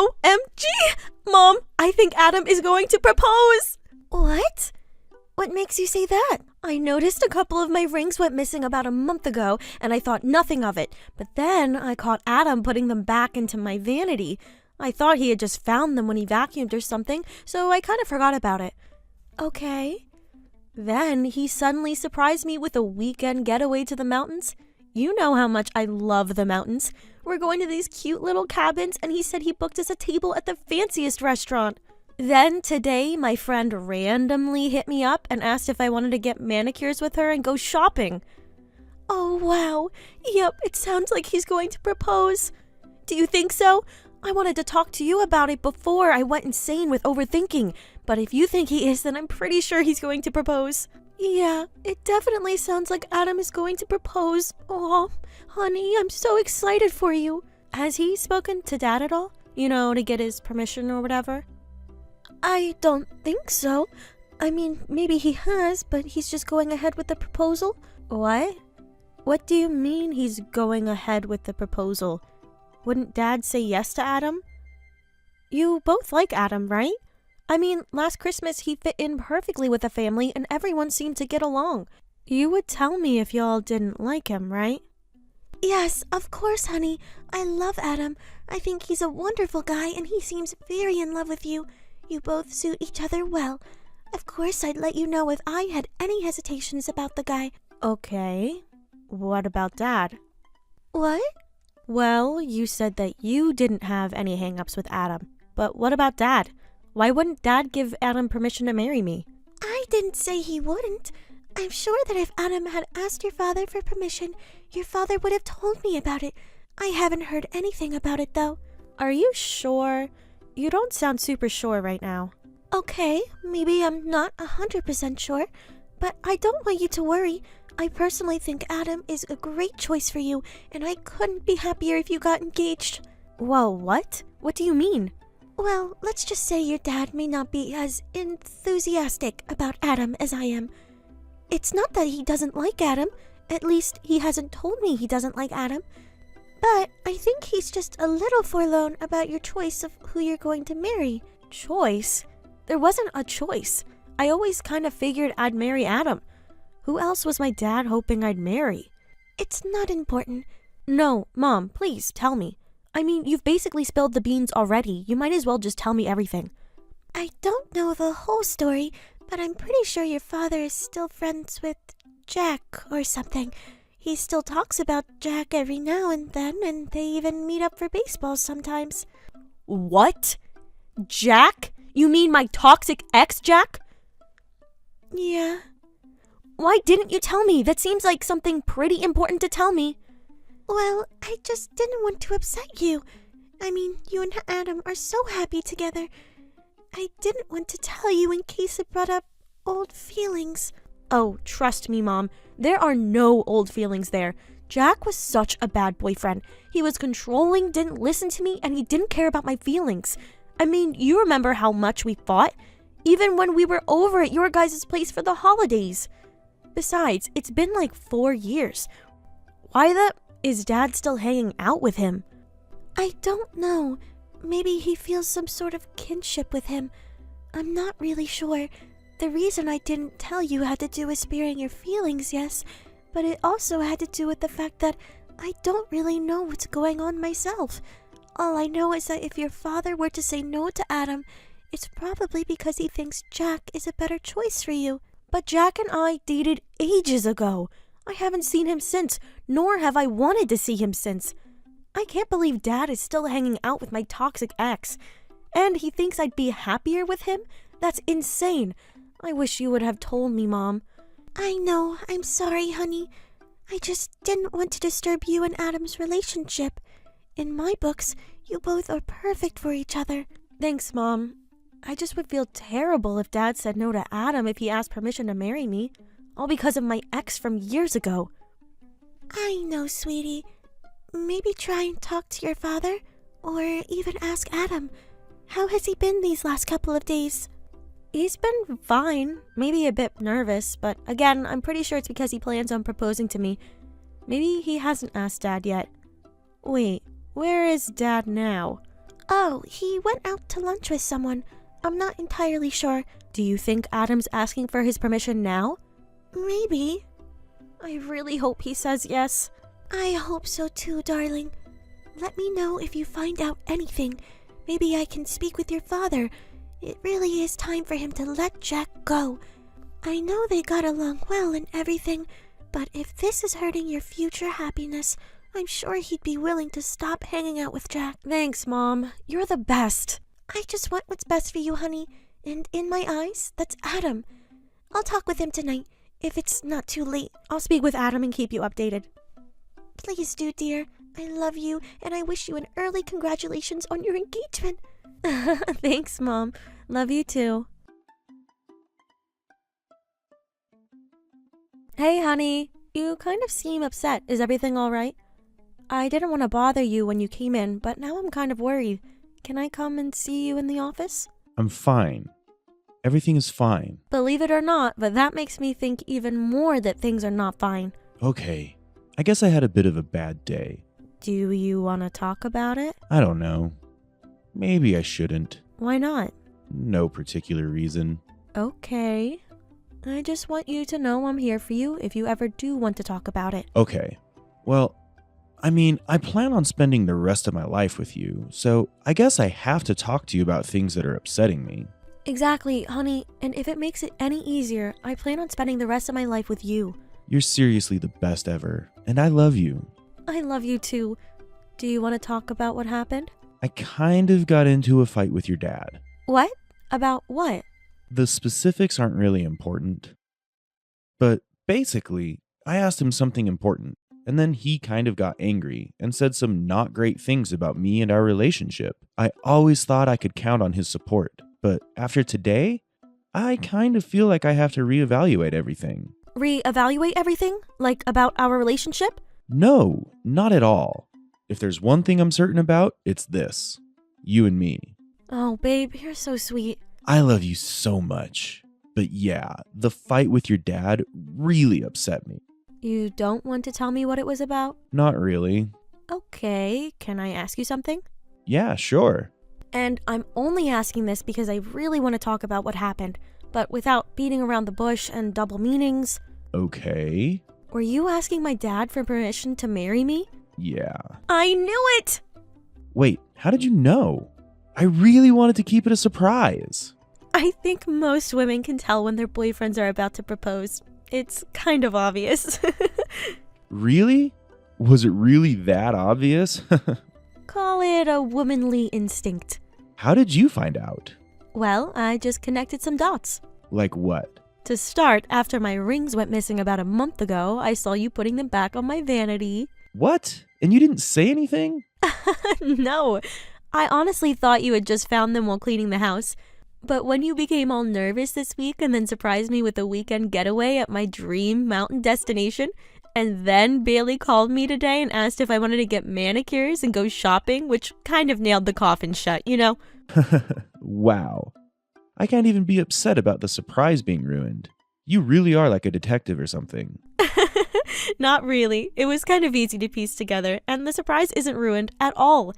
OMG! Mom, I think Adam is going to propose! What? What makes you say that? I noticed a couple of my rings went missing about a month ago, and I thought nothing of it. But then I caught Adam putting them back into my vanity. I thought he had just found them when he vacuumed or something, so I kind of forgot about it. Okay. Then he suddenly surprised me with a weekend getaway to the mountains. You know how much I love the mountains. We're going to these cute little cabins, and he said he booked us a table at the fanciest restaurant. Then today, my friend randomly hit me up and asked if I wanted to get manicures with her and go shopping. Oh, wow. Yep, it sounds like he's going to propose. Do you think so? I wanted to talk to you about it before I went insane with overthinking, but if you think he is, then I'm pretty sure he's going to propose. Yeah, it definitely sounds like Adam is going to propose. Aw, honey, I'm so excited for you. Has he spoken to Dad at all? You know, to get his permission or whatever? I don't think so. I mean, maybe he has, but he's just going ahead with the proposal. What? What do you mean he's going ahead with the proposal? Wouldn't Dad say yes to Adam? You both like Adam, right? I mean, last Christmas he fit in perfectly with the family and everyone seemed to get along. You would tell me if y'all didn't like him, right? Yes, of course, honey. I love Adam. I think he's a wonderful guy and he seems very in love with you. You both suit each other well. Of course, I'd let you know if I had any hesitations about the guy. Okay. What about Dad? What? Well, you said that you didn't have any hang-ups with Adam. But what about Dad? Why wouldn't Dad give Adam permission to marry me? I didn't say he wouldn't. I'm sure that if Adam had asked your father for permission, your father would have told me about it. I haven't heard anything about it, though. Are you sure? You don't sound super sure right now. Okay, maybe I'm not 100% sure, but I don't want you to worry. I personally think Adam is a great choice for you, and I couldn't be happier if you got engaged. Well, what? What do you mean? Well, let's just say your dad may not be as enthusiastic about Adam as I am. It's not that he doesn't like Adam. At least he hasn't told me he doesn't like Adam. But I think he's just a little forlorn about your choice of who you're going to marry. Choice? There wasn't a choice. I always kind of figured I'd marry Adam. Who else was my dad hoping I'd marry? It's not important. No, Mom, please tell me. I mean, you've basically spilled the beans already. You might as well just tell me everything. I don't know the whole story, but I'm pretty sure your father is still friends with Jack or something. He still talks about Jack every now and then, and they even meet up for baseball sometimes. What? Jack? You mean my toxic ex, Jack? Yeah. Why didn't you tell me? That seems like something pretty important to tell me. Well, I just didn't want to upset you. I mean, you and Adam are so happy together. I didn't want to tell you in case it brought up old feelings. Oh, trust me, Mom. There are no old feelings there. Jack was such a bad boyfriend. He was controlling, didn't listen to me, and he didn't care about my feelings. I mean, you remember how much we fought? Even when we were over at your guys' place for the holidays. Besides, it's been like 4 years. Why is Dad still hanging out with him? I don't know. Maybe he feels some sort of kinship with him. I'm not really sure. The reason I didn't tell you had to do with sparing your feelings, yes, but it also had to do with the fact that I don't really know what's going on myself. All I know is that if your father were to say no to Adam, it's probably because he thinks Jack is a better choice for you. But Jack and I dated ages ago. I haven't seen him since, nor have I wanted to see him since. I can't believe Dad is still hanging out with my toxic ex. And he thinks I'd be happier with him? That's insane. I wish you would have told me, Mom. I know. I'm sorry, honey. I just didn't want to disturb you and Adam's relationship. In my books, you both are perfect for each other. Thanks, Mom. I just would feel terrible if Dad said no to Adam if he asked permission to marry me. All because of my ex from years ago. I know, sweetie. Maybe try and talk to your father, or even ask Adam. How has he been these last couple of days? He's been fine, maybe a bit nervous, but again, I'm pretty sure it's because he plans on proposing to me. Maybe he hasn't asked Dad yet. Wait, where is Dad now? Oh, he went out to lunch with someone. I'm not entirely sure. Do you think Adam's asking for his permission now? Maybe. I really hope he says yes. I hope so too, darling. Let me know if you find out anything. Maybe I can speak with your father. It really is time for him to let Jack go. I know they got along well and everything, but if this is hurting your future happiness, I'm sure he'd be willing to stop hanging out with Jack. Thanks, Mom. You're the best. I just want what's best for you, honey. And in my eyes, that's Adam. I'll talk with him tonight, if it's not too late. I'll speak with Adam and keep you updated. Please do, dear. I love you, and I wish you an early congratulations on your engagement. Thanks, Mom. Love you too. Hey, honey. You kind of seem upset. Is everything all right? I didn't want to bother you when you came in, but now I'm kind of worried. Can I come and see you in the office? I'm fine. Everything is fine. Believe it or not, but that makes me think even more that things are not fine. Okay. I guess I had a bit of a bad day. Do you want to talk about it? I don't know. Maybe I shouldn't. Why not? No particular reason. Okay. I just want you to know I'm here for you if you ever do want to talk about it. Okay. Well, I plan on spending the rest of my life with you, so I guess I have to talk to you about things that are upsetting me. Exactly, honey. And if it makes it any easier, I plan on spending the rest of my life with you. You're seriously the best ever, and I love you. I love you too. Do you want to talk about what happened? I kind of got into a fight with your dad. What? About what? The specifics aren't really important. But basically, I asked him something important, and then he kind of got angry and said some not great things about me and our relationship. I always thought I could count on his support, but after today, I kind of feel like I have to reevaluate everything. Reevaluate everything? Like about our relationship? No, not at all. If there's one thing I'm certain about, it's this. You and me. Oh, babe, you're so sweet. I love you so much. But yeah, the fight with your dad really upset me. You don't want to tell me what it was about? Not really. Okay, can I ask you something? Yeah, sure. And I'm only asking this because I really want to talk about what happened, but without beating around the bush and double meanings. Okay. Were you asking my dad for permission to marry me? Yeah. I knew it! Wait, how did you know? I really wanted to keep it a surprise. I think most women can tell when their boyfriends are about to propose. It's kind of obvious. Really? Was it really that obvious? Call it a womanly instinct. How did you find out? Well, I just connected some dots. Like what? To start, after my rings went missing about a month ago, I saw you putting them back on my vanity. What? And you didn't say anything? No, I honestly thought you had just found them while cleaning the house. But when you became all nervous this week and then surprised me with a weekend getaway at my dream mountain destination, and then Bailey called me today and asked if I wanted to get manicures and go shopping, which kind of nailed the coffin shut, you know? Wow. I can't even be upset about the surprise being ruined. You really are like a detective or something. Not really. It was kind of easy to piece together, and the surprise isn't ruined at all.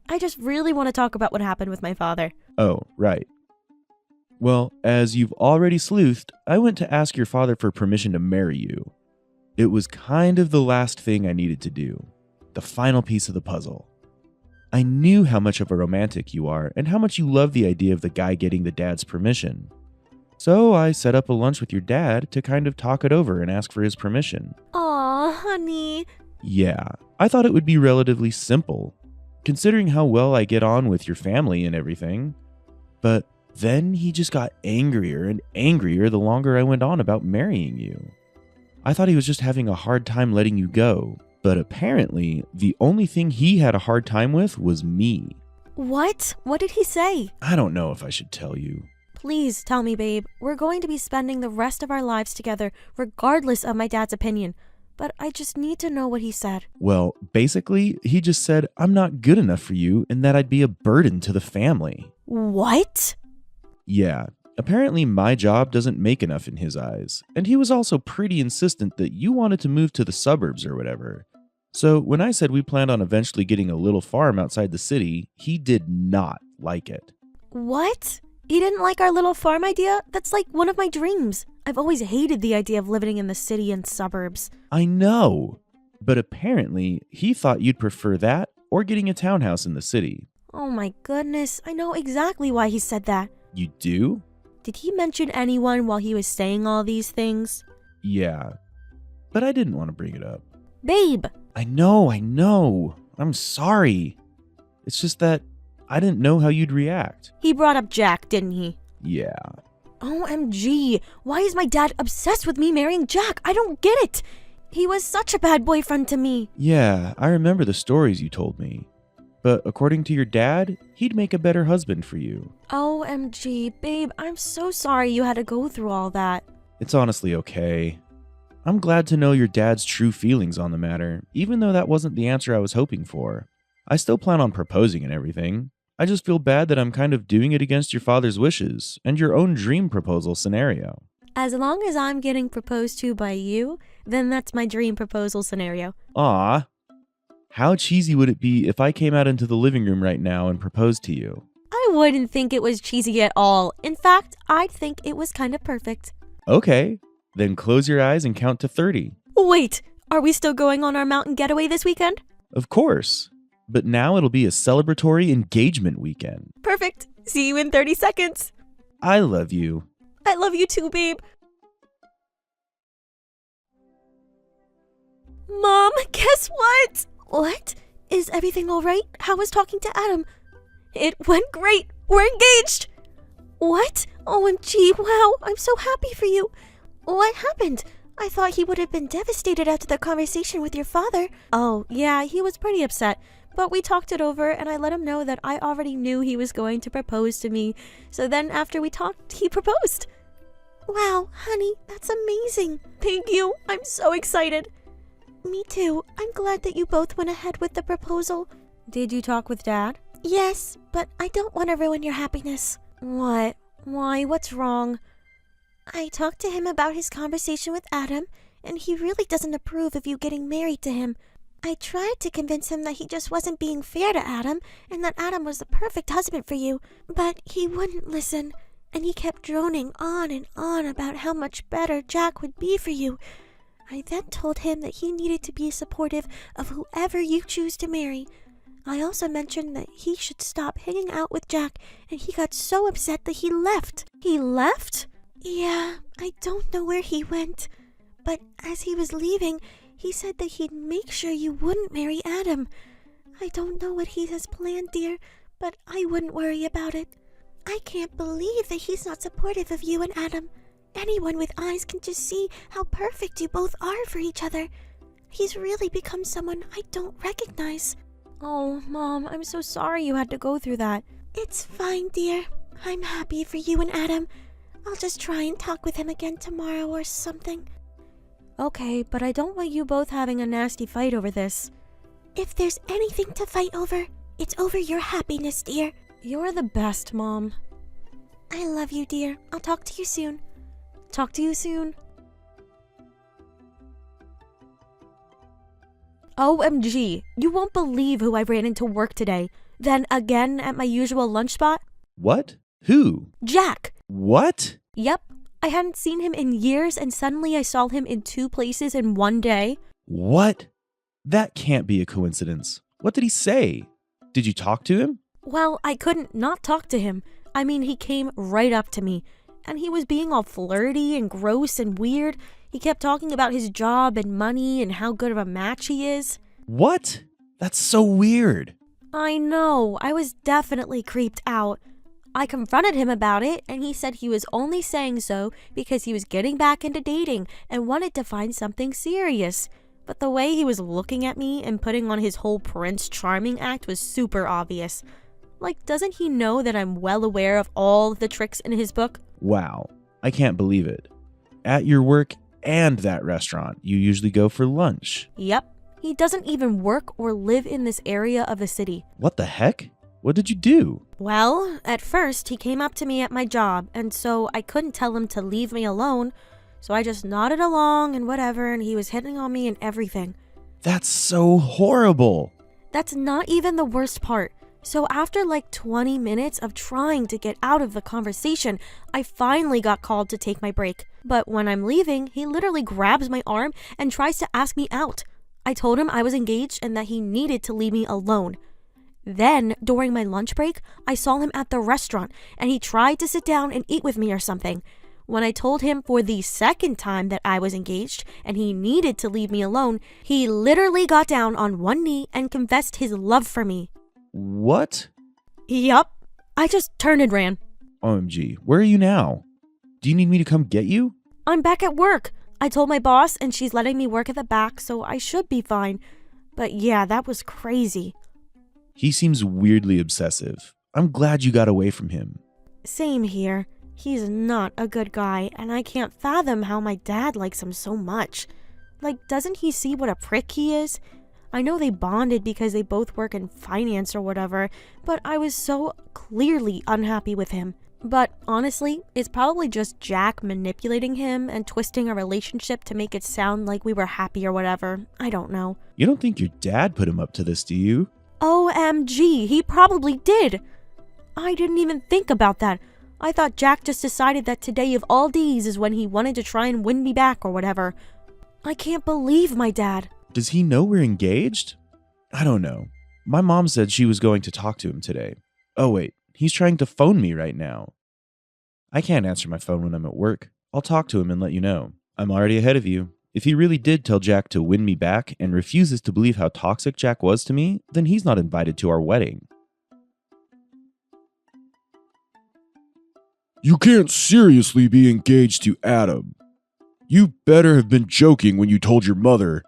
I just really want to talk about what happened with my father. Oh, right. Well, as you've already sleuthed, I went to ask your father for permission to marry you. It was kind of the last thing I needed to do. The final piece of the puzzle. I knew how much of a romantic you are and how much you love the idea of the guy getting the dad's permission. So I set up a lunch with your dad to kind of talk it over and ask for his permission. Aw, honey. Yeah, I thought it would be relatively simple, considering how well I get on with your family and everything. But then he just got angrier and angrier the longer I went on about marrying you. I thought he was just having a hard time letting you go, but apparently the only thing he had a hard time with was me. What? What did he say? I don't know if I should tell you. Please tell me, babe. We're going to be spending the rest of our lives together, regardless of my dad's opinion. But I just need to know what he said. Well, basically, he just said I'm not good enough for you and that I'd be a burden to the family. What? Yeah, apparently my job doesn't make enough in his eyes. And he was also pretty insistent that you wanted to move to the suburbs or whatever. So when I said we planned on eventually getting a little farm outside the city, he did not like it. What? He didn't like our little farm idea? That's like one of my dreams. I've always hated the idea of living in the city and suburbs. I know, but apparently he thought you'd prefer that or getting a townhouse in the city. Oh my goodness, I know exactly why he said that. You do? Did he mention anyone while he was saying all these things? Yeah, but I didn't want to bring it up. Babe! I know. I'm sorry. It's just that I didn't know how you'd react. He brought up Jack, didn't he? Yeah. OMG, why is my dad obsessed with me marrying Jack? I don't get it. He was such a bad boyfriend to me. Yeah, I remember the stories you told me. But according to your dad, he'd make a better husband for you. OMG, babe, I'm so sorry you had to go through all that. It's honestly okay. I'm glad to know your dad's true feelings on the matter, even though that wasn't the answer I was hoping for. I still plan on proposing and everything. I just feel bad that I'm kind of doing it against your father's wishes and your own dream proposal scenario. As long as I'm getting proposed to by you, then that's my dream proposal scenario. Aw. How cheesy would it be if I came out into the living room right now and proposed to you? I wouldn't think it was cheesy at all. In fact, I'd think it was kind of perfect. Okay, then close your eyes and count to 30. Wait, are we still going on our mountain getaway this weekend? Of course. But now it'll be a celebratory engagement weekend. Perfect. See you in 30 seconds. I love you. I love you too, babe. Mom, guess what? What? Is everything all right? How was talking to Adam? It went great. We're engaged. What? OMG, wow, I'm so happy for you. What happened? I thought he would have been devastated after the conversation with your father. Oh, yeah, he was pretty upset. But we talked it over and I let him know that I already knew he was going to propose to me. So then after we talked, he proposed. Wow, honey, that's amazing. Thank you. I'm so excited. Me too. I'm glad that you both went ahead with the proposal. Did you talk with Dad? Yes, but I don't want to ruin your happiness. What? Why? What's wrong? I talked to him about his conversation with Adam, and he really doesn't approve of you getting married to him. I tried to convince him that he just wasn't being fair to Adam, and that Adam was the perfect husband for you, but he wouldn't listen, and he kept droning on and on about how much better Jack would be for you. I then told him that he needed to be supportive of whoever you choose to marry. I also mentioned that he should stop hanging out with Jack, and he got so upset that he left. He left? Yeah, I don't know where he went, but as he was leaving, he said that he'd make sure you wouldn't marry Adam. I don't know what he has planned, dear, but I wouldn't worry about it. I can't believe that he's not supportive of you and Adam. Anyone with eyes can just see how perfect you both are for each other. He's really become someone I don't recognize. Oh, Mom, I'm so sorry you had to go through that. It's fine, dear. I'm happy for you and Adam. I'll just try and talk with him again tomorrow or something. Okay, but I don't want you both having a nasty fight over this. If there's anything to fight over, it's over your happiness, dear. You're the best, Mom. I love you, dear. I'll talk to you soon. Talk to you soon. OMG, you won't believe who I ran into work today. Then again at my usual lunch spot. What? Who? Jack. What? Yep. I hadn't seen him in years and suddenly I saw him in 2 places in one day. What? That can't be a coincidence. What did he say? Did you talk to him? Well, I couldn't not talk to him. I mean, he came right up to me. And he was being all flirty and gross and weird. He kept talking about his job and money and how good of a match he is. What? That's so weird. I know. I was definitely creeped out. I confronted him about it, and he said he was only saying so because he was getting back into dating and wanted to find something serious. But the way he was looking at me and putting on his whole Prince Charming act was super obvious. Like, doesn't he know that I'm well aware of all the tricks in his book? Wow, I can't believe it. At your work and that restaurant, you usually go for lunch. Yep. He doesn't even work or live in this area of the city. What the heck? What did you do? Well, at first, he came up to me at my job, and so I couldn't tell him to leave me alone, so I just nodded along and whatever, and he was hitting on me and everything. That's so horrible. That's not even the worst part. So after like 20 minutes of trying to get out of the conversation, I finally got called to take my break. But when I'm leaving, he literally grabs my arm and tries to ask me out. I told him I was engaged and that he needed to leave me alone. Then, during my lunch break, I saw him at the restaurant and he tried to sit down and eat with me or something. When I told him for the second time that I was engaged and he needed to leave me alone, he literally got down on one knee and confessed his love for me. What? Yup. I just turned and ran. OMG, where are you now? Do you need me to come get you? I'm back at work. I told my boss and she's letting me work at the back, so I should be fine. But yeah, that was crazy. He seems weirdly obsessive. I'm glad you got away from him. Same here. He's not a good guy, and I can't fathom how my dad likes him so much. Like, doesn't he see what a prick he is? I know they bonded because they both work in finance or whatever, but I was so clearly unhappy with him. But honestly, it's probably just Jack manipulating him and twisting our relationship to make it sound like we were happy or whatever. I don't know. You don't think your dad put him up to this, do you? OMG, he probably did. I didn't even think about that. I thought Jack just decided that today of all days is when he wanted to try and win me back or whatever. I can't believe my dad. Does he know we're engaged? I don't know. My mom said she was going to talk to him today. Oh wait, he's trying to phone me right now. I can't answer my phone when I'm at work. I'll talk to him and let you know. I'm already ahead of you. If he really did tell Jack to win me back and refuses to believe how toxic Jack was to me, then he's not invited to our wedding. You can't seriously be engaged to Adam. You better have been joking when you told your mother.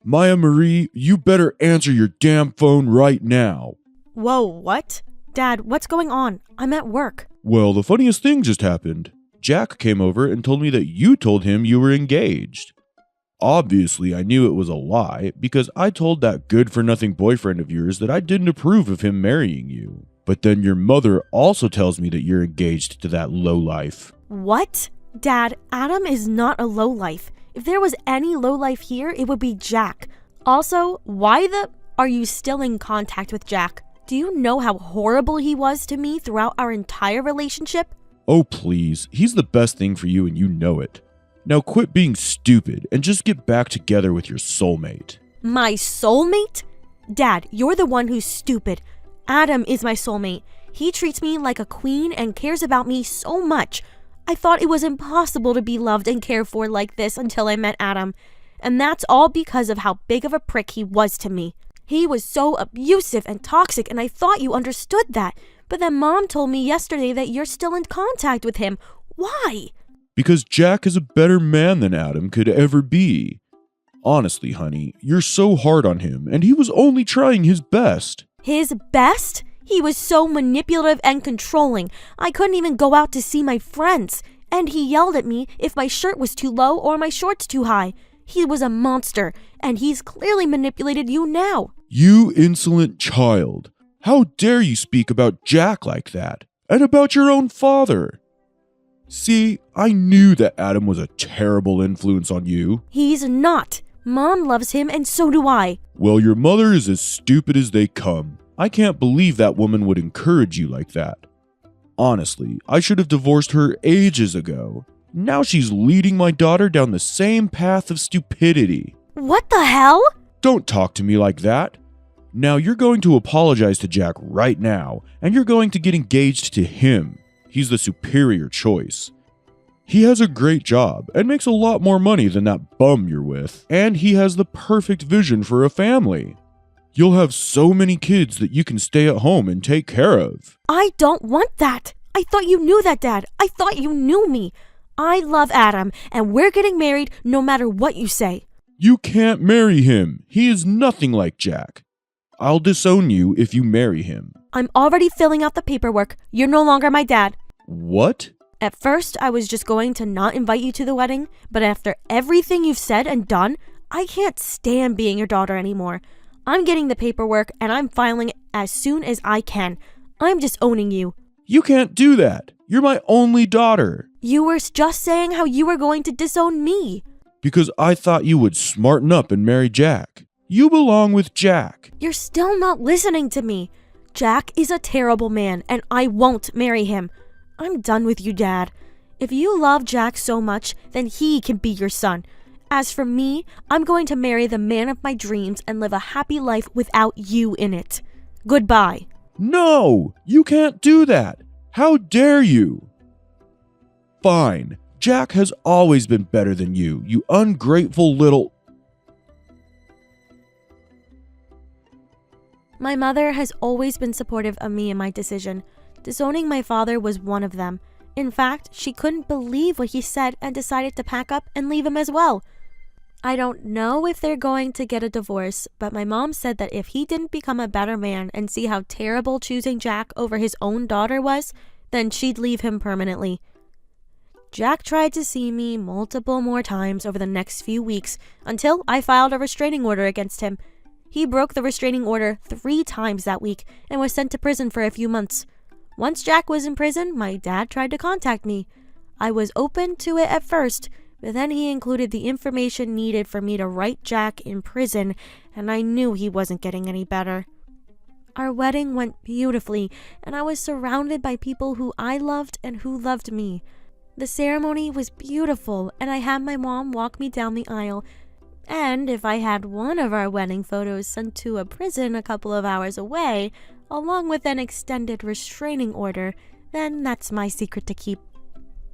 Maya Marie, you better answer your damn phone right now. Whoa, what? Dad, what's going on? I'm at work. Well, the funniest thing just happened. Jack came over and told me that you told him you were engaged. Obviously, I knew it was a lie because I told that good-for-nothing boyfriend of yours that I didn't approve of him marrying you. But then your mother also tells me that you're engaged to that lowlife. What? Dad, Adam is not a lowlife. If there was any lowlife here, it would be Jack. Also, why the are you still in contact with Jack? Do you know how horrible he was to me throughout our entire relationship? Oh please, he's the best thing for you and you know it. Now quit being stupid and just get back together with your soulmate. My soulmate? Dad, you're the one who's stupid. Adam is my soulmate. He treats me like a queen and cares about me so much. I thought it was impossible to be loved and cared for like this until I met Adam. And that's all because of how big of a prick he was to me. He was so abusive and toxic, and I thought you understood that. But then Mom told me yesterday that you're still in contact with him. Why? Because Jack is a better man than Adam could ever be. Honestly, honey, you're so hard on him, and he was only trying his best. His best? He was so manipulative and controlling. I couldn't even go out to see my friends. And he yelled at me if my shirt was too low or my shorts too high. He was a monster, and he's clearly manipulated you now. You insolent child. How dare you speak about Jack like that? And about your own father? See, I knew that Adam was a terrible influence on you. He's not. Mom loves him, and so do I. Well, your mother is as stupid as they come. I can't believe that woman would encourage you like that. Honestly, I should have divorced her ages ago. Now she's leading my daughter down the same path of stupidity. What the hell? Don't talk to me like that. Now you're going to apologize to Jack right now, and you're going to get engaged to him. He's the superior choice. He has a great job and makes a lot more money than that bum you're with, and he has the perfect vision for a family. You'll have so many kids that you can stay at home and take care of. I don't want that. I thought you knew that, Dad. I thought you knew me. I love Adam, and we're getting married no matter what you say. You can't marry him. He is nothing like Jack. I'll disown you if you marry him. I'm already filling out the paperwork. You're no longer my dad. What? At first, I was just going to not invite you to the wedding, but after everything you've said and done, I can't stand being your daughter anymore. I'm getting the paperwork, and I'm filing it as soon as I can. I'm disowning you. You can't do that. You're my only daughter. You were just saying how you were going to disown me. Because I thought you would smarten up and marry Jack. You belong with Jack. You're still not listening to me. Jack is a terrible man, and I won't marry him. I'm done with you, Dad. If you love Jack so much, then he can be your son. As for me, I'm going to marry the man of my dreams and live a happy life without you in it. Goodbye. No, you can't do that. How dare you? Fine. Jack has always been better than you, you ungrateful little... My mother has always been supportive of me in my decision. Disowning my father was one of them. In fact, she couldn't believe what he said and decided to pack up and leave him as well. I don't know if they're going to get a divorce, but my mom said that if he didn't become a better man and see how terrible choosing Jack over his own daughter was, then she'd leave him permanently. Jack tried to see me multiple more times over the next few weeks until I filed a restraining order against him. He broke the restraining order 3 times that week and was sent to prison for a few months. Once Jack was in prison, my dad tried to contact me. I was open to it at first, but then he included the information needed for me to write Jack in prison, and I knew he wasn't getting any better. Our wedding went beautifully, and I was surrounded by people who I loved and who loved me. The ceremony was beautiful, and I had my mom walk me down the aisle. And if I had one of our wedding photos sent to a prison a couple of hours away, along with an extended restraining order, then that's my secret to keep.